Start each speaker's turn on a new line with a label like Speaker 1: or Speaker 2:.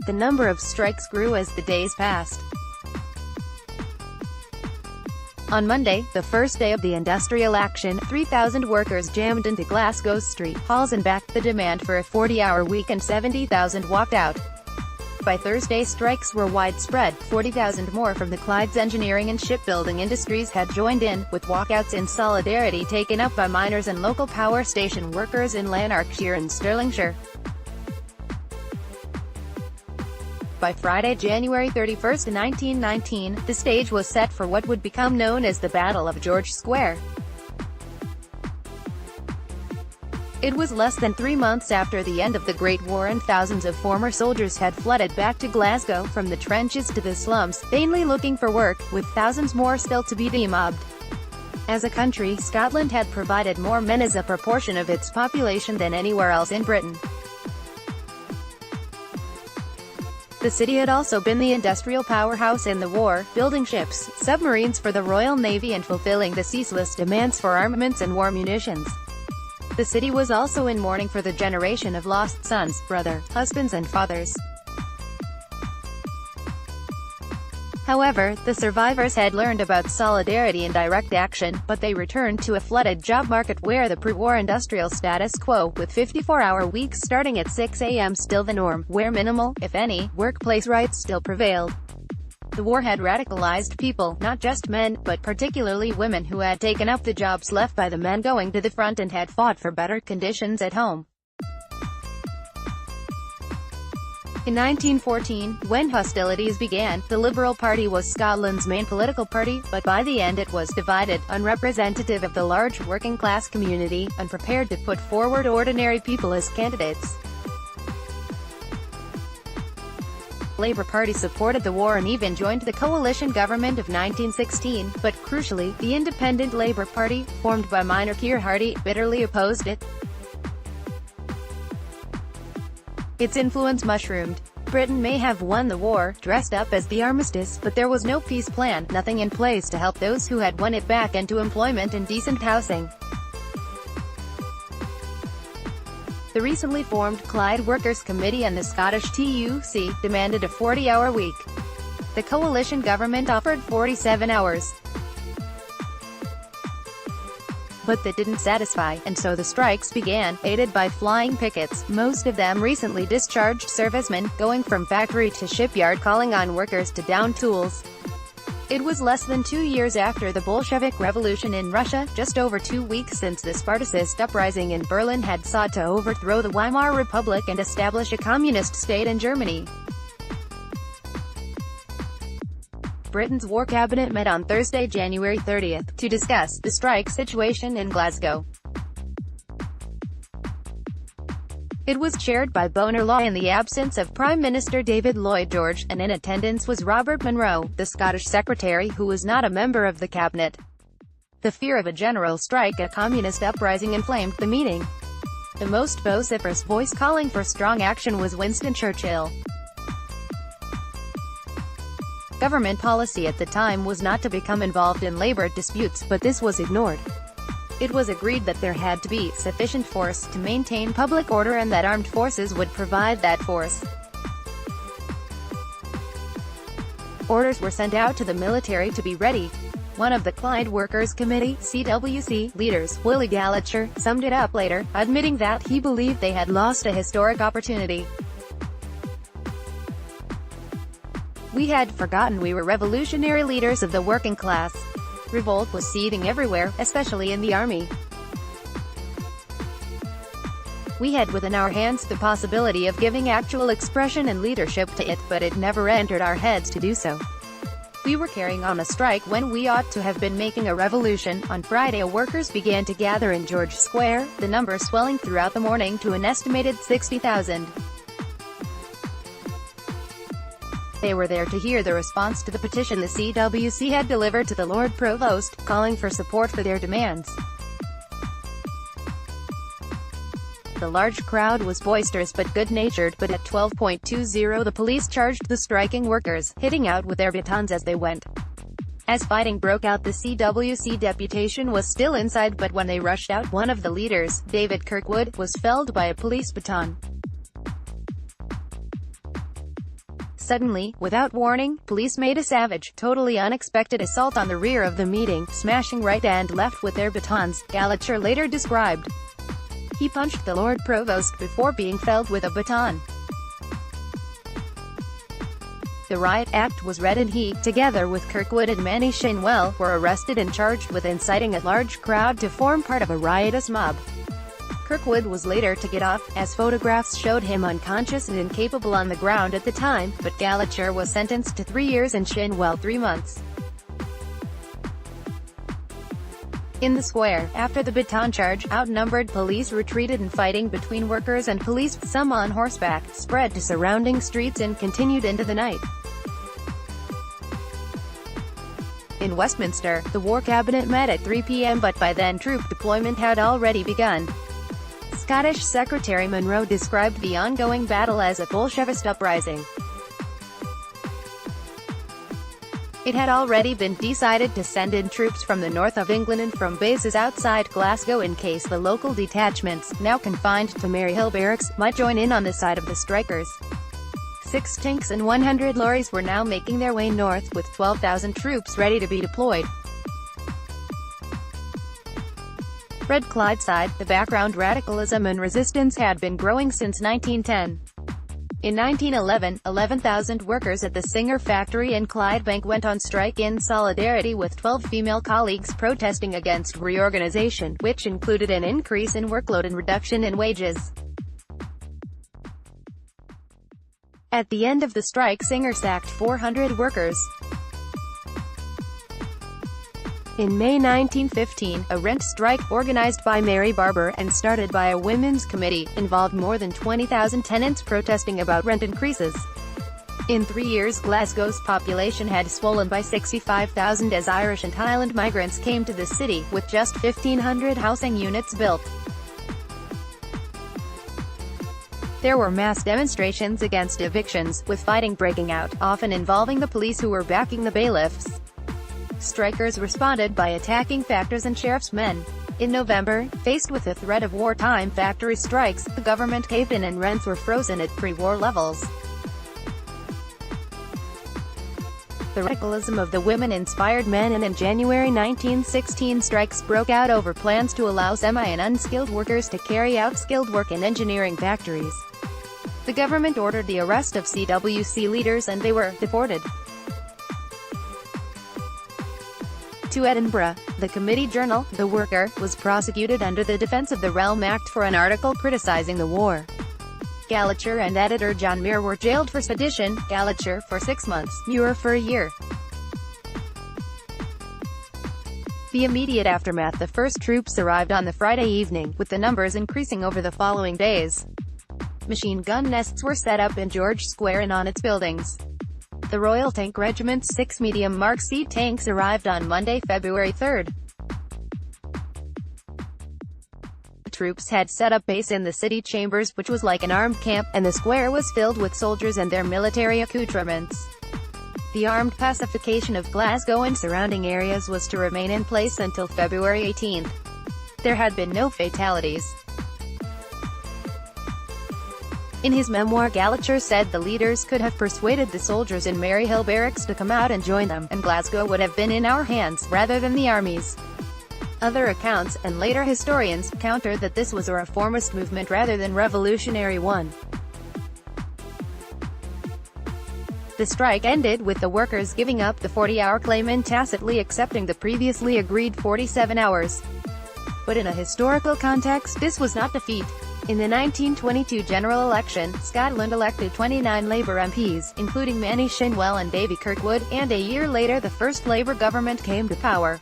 Speaker 1: the number of strikes grew as the days passed. On Monday, the first day of the industrial action, 3,000 workers jammed into Glasgow's street halls and backed the demand for a 40-hour week, and 70,000 walked out. By Thursday, strikes were widespread. 40,000 more from the Clyde's engineering and shipbuilding industries had joined in, with walkouts in solidarity taken up by miners and local power station workers in Lanarkshire and Stirlingshire. By Friday, January 31, 1919, the stage was set for what would become known as the Battle of George Square. It was less than 3 months after the end of the Great War, and thousands of former soldiers had flooded back to Glasgow, from the trenches to the slums, vainly looking for work, with thousands more still to be demobbed. As a country, Scotland had provided more men as a proportion of its population than anywhere else in Britain. The city had also been the industrial powerhouse in the war, building ships, submarines for the Royal Navy and fulfilling the ceaseless demands for armaments and war munitions. The city was also in mourning for the generation of lost sons, brothers, husbands and fathers. However, the survivors had learned about solidarity and direct action, but they returned to a flooded job market where the pre-war industrial status quo, with 54-hour weeks starting at 6 a.m. still the norm, where minimal, if any, workplace rights still prevailed. The war had radicalized people, not just men, but particularly women who had taken up the jobs left by the men going to the front and had fought for better conditions at home. In 1914, when hostilities began, the Liberal Party was Scotland's main political party, but by the end it was divided, unrepresentative of the large working-class community, unprepared to put forward ordinary people as candidates. The Labour Party supported the war and even joined the coalition government of 1916, but crucially, the Independent Labour Party, formed by miner Keir Hardie, bitterly opposed it. Its influence mushroomed. Britain may have won the war, dressed up as the armistice, but there was no peace plan, nothing in place to help those who had won it back into employment and decent housing. The recently formed Clyde Workers' Committee and the Scottish TUC demanded a 40-hour week. The coalition government offered 47 hours. But that didn't satisfy, and so the strikes began, aided by flying pickets, most of them recently discharged servicemen, going from factory to shipyard calling on workers to down tools. It was less than 2 years after the Bolshevik Revolution in Russia, just over 2 weeks since the Spartacist uprising in Berlin had sought to overthrow the Weimar Republic and establish a communist state in Germany. Britain's War Cabinet met on Thursday, January 30, to discuss the strike situation in Glasgow. It was chaired by Bonar Law in the absence of Prime Minister David Lloyd George, and in attendance was Robert Munro, the Scottish Secretary, who was not a member of the cabinet. The fear of a general strike, a communist uprising, inflamed the meeting. The most vociferous voice calling for strong action was Winston Churchill. Government policy at the time was not to become involved in labor disputes, but this was ignored. It was agreed that there had to be sufficient force to maintain public order and that armed forces would provide that force. Orders were sent out to the military to be ready. One of the Clyde Workers' Committee (CWC) leaders, Willie Gallacher, summed it up later, admitting that he believed they had lost a historic opportunity. "We had forgotten we were revolutionary leaders of the working class." Revolt was seething everywhere, especially in the army. "We had within our hands the possibility of giving actual expression and leadership to it, but it never entered our heads to do so. We were carrying on a strike when we ought to have been making a revolution." On Friday, workers began to gather in George Square, the number swelling throughout the morning to an estimated 60,000. They were there to hear the response to the petition the CWC had delivered to the Lord Provost, calling for support for their demands. The large crowd was boisterous but good-natured, but at 12:20 the police charged the striking workers, hitting out with their batons as they went. As fighting broke out, the CWC deputation was still inside, but when they rushed out, one of the leaders, David Kirkwood, was felled by a police baton. Suddenly, without warning, police made a savage, totally unexpected assault on the rear of the meeting, smashing right and left with their batons, Gallacher later described. He punched the Lord Provost before being felled with a baton. The riot act was read and he, together with Kirkwood and Manny Shinwell, were arrested and charged with inciting a large crowd to form part of a riotous mob. Kirkwood was later to get off, as photographs showed him unconscious and incapable on the ground at the time, but Gallacher was sentenced to 3 years and Shinwell 3 months. In the square, after the baton charge, outnumbered police retreated and fighting between workers and police, some on horseback, spread to surrounding streets and continued into the night. In Westminster, the War Cabinet met at 3 p.m. but by then troop deployment had already begun. Scottish Secretary Monroe described the ongoing battle as a Bolshevist uprising. It had already been decided to send in troops from the north of England and from bases outside Glasgow in case the local detachments, now confined to Maryhill Barracks, might join in on the side of the strikers. 6 tanks and 100 lorries were now making their way north, with 12,000 troops ready to be deployed. Red Clydeside, the background radicalism and resistance had been growing since 1910. In 1911, 11,000 workers at the Singer factory in Clydebank went on strike in solidarity with 12 female colleagues protesting against reorganization, which included an increase in workload and reduction in wages. At the end of the strike, Singer sacked 400 workers. In May 1915, a rent strike, organized by Mary Barber and started by a women's committee, involved more than 20,000 tenants protesting about rent increases. In 3 years, Glasgow's population had swollen by 65,000 as Irish and Highland migrants came to the city, with just 1,500 housing units built. There were mass demonstrations against evictions, with fighting breaking out, often involving the police who were backing the bailiffs. Strikers responded by attacking factors and sheriff's men. In November, faced with the threat of wartime factory strikes, the government caved in and rents were frozen at pre-war levels. The radicalism of the women inspired men, and in January 1916 strikes broke out over plans to allow semi- and unskilled workers to carry out skilled work in engineering factories. The government ordered the arrest of CWC leaders and they were deported to Edinburgh. The committee journal, The Worker, was prosecuted under the Defence of the Realm Act for an article criticising the war. Gallacher and editor John Muir were jailed for sedition, Gallacher for 6 months, Muir for a year. The immediate aftermath: the first troops arrived on the Friday evening, with the numbers increasing over the following days. Machine gun nests were set up in George Square and on its buildings. The Royal Tank Regiment's 6 medium Mark C tanks arrived on Monday, February 3rd. The troops had set up base in the city chambers, which was like an armed camp, and the square was filled with soldiers and their military accoutrements. The armed pacification of Glasgow and surrounding areas was to remain in place until February 18th. There had been no fatalities. In his memoir, Gallacher said the leaders could have persuaded the soldiers in Maryhill Barracks to come out and join them, and Glasgow would have been in our hands, rather than the army's. Other accounts, and later historians, countered that this was a reformist movement rather than revolutionary one. The strike ended with the workers giving up the 40-hour claim and tacitly accepting the previously agreed 47 hours. But in a historical context, this was not defeat. In the 1922 general election, Scotland elected 29 Labour MPs, including Manny Shinwell and Davy Kirkwood, and a year later the first Labour government came to power.